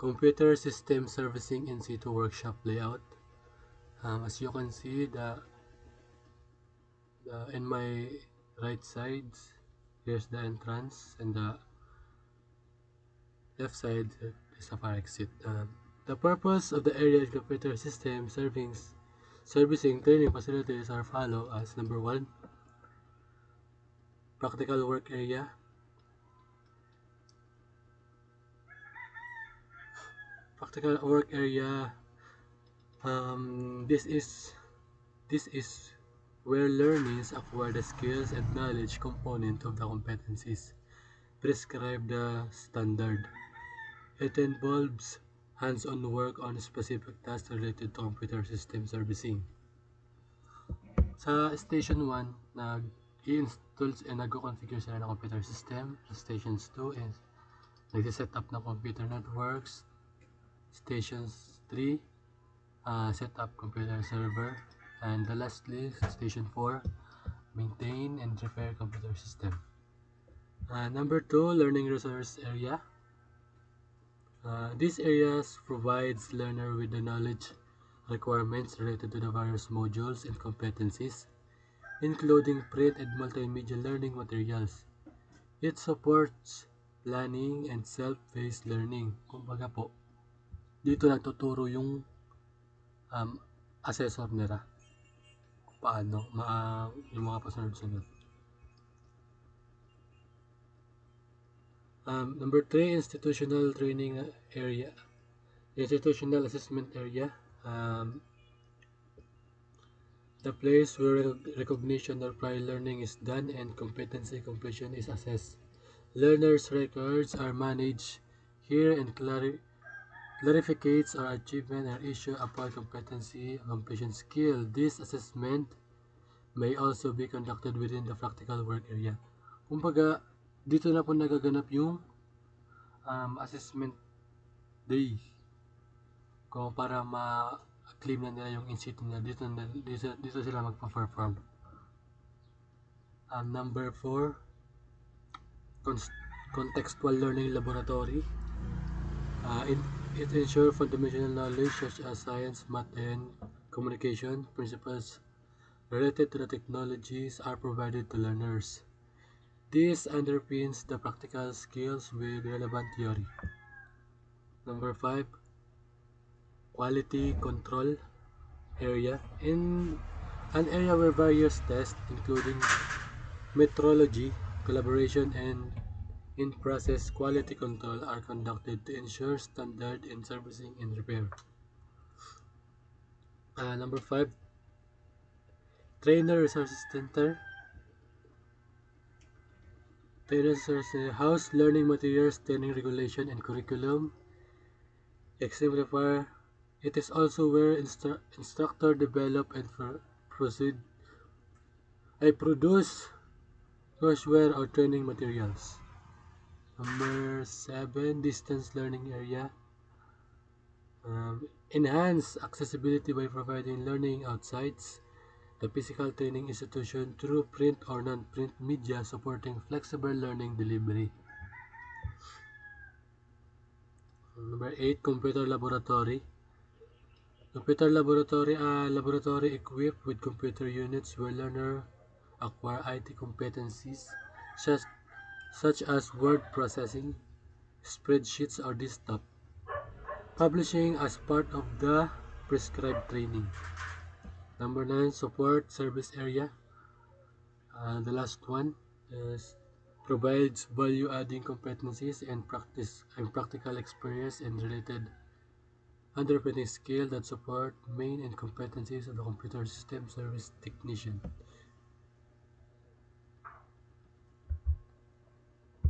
Computer system servicing in situ workshop layout. As you can see, in my right side, here's the entrance, and the left side is a fire exit. The purpose of the area computer system servicing training facilities are follow as: number one, practical work area. Practical work area. This is where learners acquire the skills and knowledge component of the competencies prescribe the standard. It involves hands-on work on specific tasks related to computer system servicing. Sa Station 1, nag-i-install and nag-configure sila ng computer system. Sa Stations 2 is nag-set up ng computer networks. Stations 3, set up computer server. And lastly, Station 4, maintain and repair computer system. Number 2, learning resource area. These areas provides learner with the knowledge requirements related to the various modules and competencies, including print and multimedia learning materials. It supports planning and self-paced learning. Kumbaga po, dito nagtuturo yung assessor nila kung paano yung mga pasunod-sunod. Number 3, institutional training area. Institutional assessment area. The place where recognition or prior learning is done and competency completion is assessed. Learners' records are managed here and clarificates or achievement or issue upon competency completion skill. This assessment may also be conducted within the practical work area. Kumbaga, dito na po nagaganap yung assessment day kung para ma-claim na nila yung in-situ nila. Dito sila magpa-perform. Number 4, contextual learning laboratory. It ensures fundamental knowledge such as science, math, and communication principles related to the technologies are provided to learners. This underpins the practical skills with relevant theory. Number 5, quality control area. In an area where various tests, including metrology, calibration, and in-process quality control are conducted to ensure standard in servicing and repair. Number 5, trainer resources center. House learning materials, training regulation, and curriculum. Exemplify. It is also where instructor develop and produce courseware or training materials. Number 7, distance learning area. Enhance accessibility by providing learning outside the physical training institution through print or non-print media supporting flexible learning delivery. Number 8, computer laboratory. Computer laboratory equipped with computer units where learner acquire IT competencies such as word processing, spreadsheets, or desktop publishing as part of the prescribed training. Number 9, support service area. The last one is provides value-adding competencies and practical experience and related underpinning skill that support main and competencies of the computer system service technician.